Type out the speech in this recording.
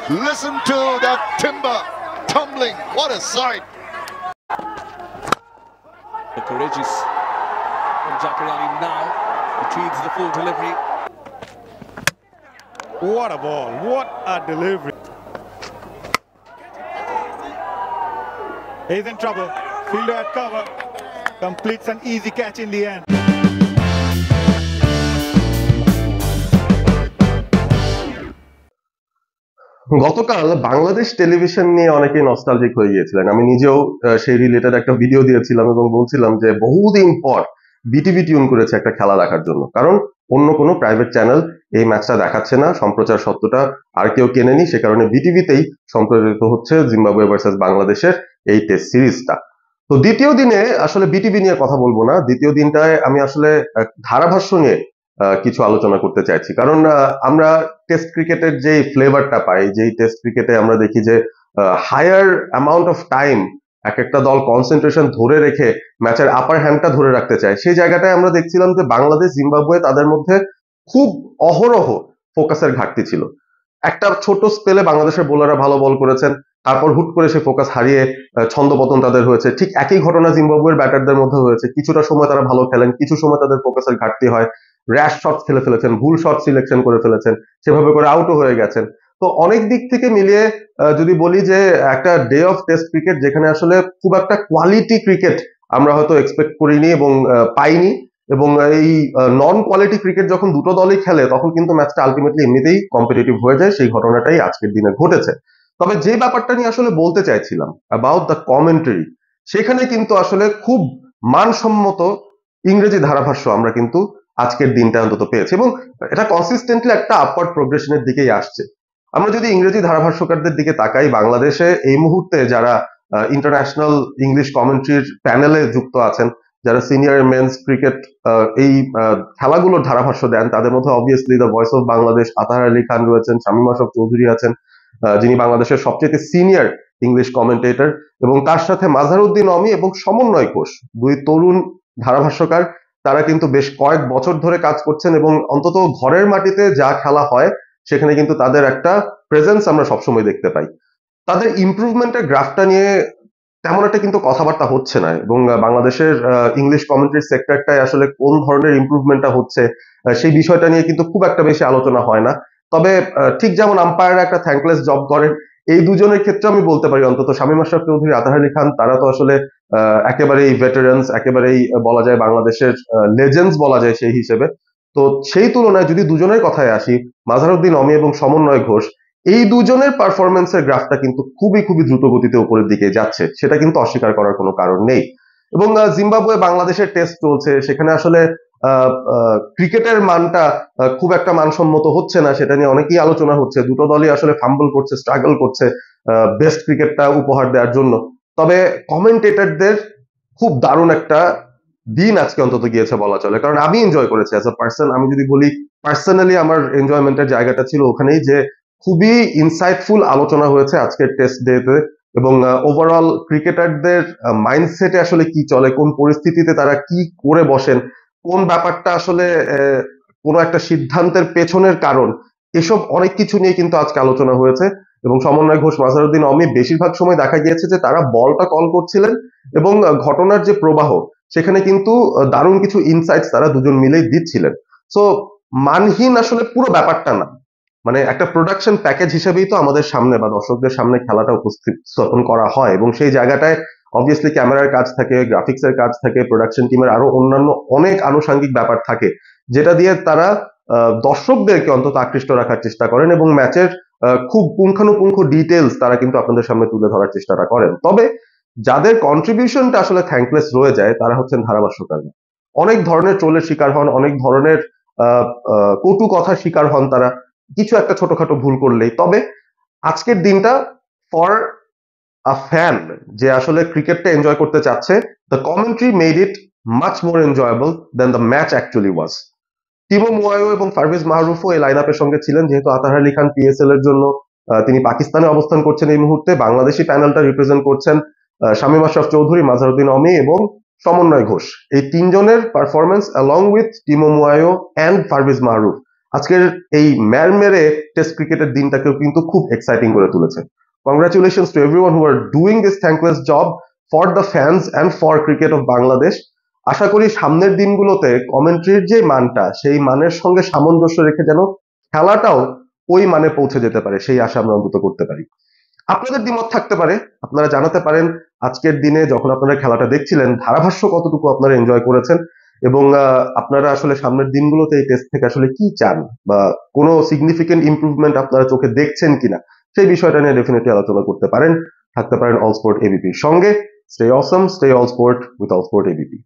Listen to that timber tumbling. What a sight. The courageous from Zakir Ali now retrieves the full delivery. What a ball. What a delivery. He's in trouble. Fielder at cover. Completes an easy catch in the end. গতকাল Bangladesh television নিয়ে অনেকেই nostalgic হয়ে গিয়েছিলেন। আমি নিজেও সেই related একটা video দিয়েছিলাম এবং বলছিলাম যে বহুদিন পর বিটিভি টিউন করেছে একটা খেলা দেখার জন্য, কারণ অন্য কোনো প্রাইভেট চ্যানেল এই ম্যাচটা দেখাচ্ছে না, সম্প্রচার সত্যটা আর কেউ কেনেনি, সে কারণে বিটিভিতেই সম্প্রচারিত হচ্ছে জিম্বাবুয়ে ভার্সেস বাংলাদেশের এই টেস্ট সিরিজটা। তো দ্বিতীয় দিনে আসলে বিটিভি নিয়ে কথা বলবো না, দ্বিতীয় দিনটায় আমি আসলে ধারাভাষ্য নিয়ে কিছু আলোচনা করতে চাইছি। কারণ আমরা টেস্ট ক্রিকেটের যে ফ্লেভারটা পাই, যেই টেস্ট ক্রিকেটে আমরা দেখি যে হায়ার অ্যামাউন্ট অফ টাইম এক একটা দল কনসেন্ট্রেশন ধরে রেখে ম্যাচের আপার হ্যান্ডটা ধরে রাখতে চায়, সেই জায়গাটায় আমরা দেখছিলাম যে বাংলাদেশ জিম্বাবুয়ে তাদের মধ্যে খুব অহরহ ফোকাসের ঘাটতি ছিল। একটা ছোট স্পেলে বাংলাদেশের বোলাররা ভালো বল করেছেন, তারপর হুট করে সে ফোকাস হারিয়ে ছন্দপতন তাদের হয়েছে। ঠিক একই ঘটনা জিম্বাবুয়ের ব্যাটারদের মধ্যে হয়েছে, কিছুটা সময় তারা ভালো খেলেন, কিছু সময় তাদের ফোকাসের ঘাটতি হয়, র্যাশ শট খেলে ফেলেছেন, ভুল শট সিলেকশন করে ফেলেছেন, সেভাবে করে আউটও হয়ে গেছেন। তো অনেক দিক থেকে মিলিয়ে যদি বলি যে একটা ডে অফ টেস্ট ক্রিকেট যেখানে আসলে খুব একটা কোয়ালিটি ক্রিকেট আমরা হয়তো এক্সপেক্ট করিনি এবং পাইনি, এবং এই নন কোয়ালিটি ক্রিকেট যখন দুটো দলই খেলে তখন কিন্তু ম্যাচটা আলটিমেটলি এমনিতেই কম্পিটিটিভ হয়ে যায়, সেই ঘটনাটাই আজকের দিনে ঘটেছে। তবে যে ব্যাপারটা নিয়ে আসলে বলতে চাইছিলাম অ্যাবাউট দ্য কমেন্টারি, সেখানে কিন্তু আসলে খুব মানসম্মত ইংরেজি ধারাভাষ্য আমরা কিন্তু আজকের দিনটা অন্তত পেয়েছে, এবং এটা কনসিস্টেন্টলি একটা আপওয়ার্ড প্রোগ্রেশনের দিকেই আসছে। আমরা যদি ইংরেজি ধারাভাষ্যকারদের দিকে তাকাই, বাংলাদেশে এই মুহূর্তে যারা ইন্টারন্যাশনাল ইংলিশ কমেন্ট্রির প্যানেলে যুক্ত আছেন, যারা সিনিয়র মেন্স ক্রিকেট এই খেলাগুলোর ধারাভাষ্য দেন, তাদের মধ্যে obviously the voice of Bangladesh Athar Ali Khan রয়েছেন, শামীম আশরাফ চৌধুরী আছেন, যিনি বাংলাদেশের সবচেয়ে সিনিয়র ইংলিশ কমেন্টেটর, এবং তার সাথে মাজহারউদ্দিন অমি এবং সমন্বয় ঘোষ, দুই তরুণ ধারাভাষ্যকার। তারা কিন্তু বেশ কয়েক বছর ধরে কাজ করছেন এবং অন্তত ঘরের মাটিতে যা খেলা হয় সেখানে কিন্তু তাদের একটা প্রেজেন্স আমরা সবসময় দেখতে পাই। তাদের ইমপ্রুভমেন্টের গ্রাফটা নিয়ে তেমন একটা কিন্তু কথাবার্তা হচ্ছে না, এবং বাংলাদেশের ইংলিশ কমেন্ট্রি সেক্টরটায় আসলে কোন ধরনের ইমপ্রুভমেন্টটা হচ্ছে সেই বিষয়টা নিয়ে কিন্তু খুব একটা বেশি আলোচনা হয় না। তবে ঠিক যেমন আম্পায়াররা একটা থ্যাঙ্কলেস জব করেন, এই দুজনের ক্ষেত্রে আমি বলতে পারি অন্তত শামীম আশরাফ চৌধুরী, আতাহার আলী খান, তারা তো আসলে একেবারেই ভেটারেন্স, একেবারেই বলা যায় বাংলাদেশের লেজেন্ডস বলা যায় সেই হিসেবে। তো সেই তুলনায় যদি দুজনের কথায় আসি, মাজহারউদ্দিন অমি এবং সমন্বয় ঘোষ, এই দুজনের পারফরমেন্সের গ্রাফটা কিন্তু খুবই খুবই দ্রুত গতিতে উপরের দিকে যাচ্ছে, সেটা কিন্তু অস্বীকার করার কোনো কারণ নেই। এবং জিম্বাবুয়ে বাংলাদেশের টেস্ট চলছে, সেখানে আসলে ক্রিকেটের মানটা খুব একটা মানসম্মত হচ্ছে না, সেটা নিয়ে অনেকেই আলোচনা হচ্ছে। দুটো দলই আসলে ফাম্বল করছে, স্ট্রাগল করছে বেস্ট ক্রিকেটটা উপহার দেওয়ার জন্য। তবে কমেন্টেটরদের খুব দারুণ একটা দিন আজকে অন্তত গিয়েছে বলা চলে, কারণ আমি এনজয় করেছি অ্যাজ আ পার্সন। আমি যদি বলি পার্সোনালি আমার এনজয়মেন্টের জায়গাটা ছিল ওখানেই, যে খুবই ইনসাইটফুল আলোচনা হয়েছে আজকের টেস্ট ডেতে, এবং ওভারঅল ক্রিকেটারদের মাইন্ডসেটে আসলে কি চলে, কোন পরিস্থিতিতে তারা কি করে বসেন, কোন ব্যাপারটা আসলে কোনো একটা সিদ্ধান্তের পেছনের কারণ, এসব অনেক কিছু নিয়ে কিন্তু আজকে আলোচনা হয়েছে। এবং সমন্বয় ঘোষ, মাজহারউদ্দিন অমি, বেশিরভাগ সময় দেখা গিয়েছে যে তারা বলটা কল করছিলেন, এবং ঘটনার যে প্রবাহ সেখানে কিন্তু দারুণ কিছু ইনসাইটস তারা দুজন মিলেই দিচ্ছিলেন। সো মানহীন আসলে পুরো ব্যাপারটা না, মানে একটা প্রোডাকশন প্যাকেজ হিসেবেই তো আমাদের সামনে বা দর্শকদের সামনে খেলাটা উপস্থাপন করা হয়, এবং সেই জায়গাটায় অবভিয়াসলি ক্যামেরার কাজ থাকে, গ্রাফিক্সের কাজ থাকে, প্রোডাকশন টিমের আরো অন্যান্য অনেক আনুষঙ্গিক ব্যাপার থাকে, যেটা দিয়ে তারা দর্শকদেরকে অন্তত আকৃষ্ট রাখার চেষ্টা করেন, এবং ম্যাচের খুব পুঙ্খানুপুঙ্খ ডিটেলস তারা কিন্তু আপনাদের সামনে তুলে ধরার চেষ্টাটা করেন। তবে যাদের কন্ট্রিবিউশনটা আসলে থ্যাঙ্কলেস রয়ে যায় তারা হচ্ছেন ধারাভাষ্যকাররা। অনেক ধরনের ট্রোলের শিকার হন, অনেক ধরনের কটু কথার শিকার হন তারা কিছু একটা ছোটখাটো ভুল করলেই। তবে আজকের দিনটা ফর আ ফ্যান যে আসলে ক্রিকেটটা এনজয় করতে চাচ্ছে, the commentary made it much more enjoyable than the match actually was. Tino Mawoyo এবং পারভেজ মাহরুফও এই লাইন আপের সঙ্গে ছিলেন, যেহেতু আতাহার আলী খান পিএসএল এর জন্য তিনি পাকিস্তানে অবস্থান করছেন এই মুহূর্তে, বাংলাদেশি প্যানেলটা রিপ্রেজেন্ট করছেন শামীম আশরাফ চৌধুরী, মাজহারউদ্দিন অমি এবং সমন্বয় ঘোষ। এই তিনজনের performance along with Tino Mawoyo and Parvez Maharoof আজকের এই মেরে টেস্ট ক্রিকেটের দিনটাকেও কিন্তু খুব এক্সাইটিং করে তুলেছে। Congratulations to everyone who are doing this thankless job for the fans and for cricket of Bangladesh. আশা করি সামনের দিনগুলোতে কমেন্ট্রির যে মানটা সেই মানের সঙ্গে সামঞ্জস্য রেখে যেন খেলাটাও ওই মানে পৌঁছে যেতে পারে, সেই আশা আমরা অন্তত করতে পারি। আপনাদের দ্বিমত থাকতে পারে, আপনারা জানাতে পারেন আজকের দিনে যখন আপনারা খেলাটা দেখছিলেন ধারাভাষ্য কতটুকু আপনারা এনজয় করেছেন এবং আপনারা আসলে সামনের দিনগুলোতে এই টেস্ট থেকে আসলে কি চান বা কোনো সিগনিফিকেন্ট ইমপ্রুভমেন্ট আপনারা চোখে দেখছেন কিনা সেই বিষয়টা নিয়ে ডেফিনেটলি আলোচনা করতে পারেন। থাকতে পারেন অল স্পোর্ট এবিপির সঙ্গে। Stay Assam, stay all sport with all sport ABP.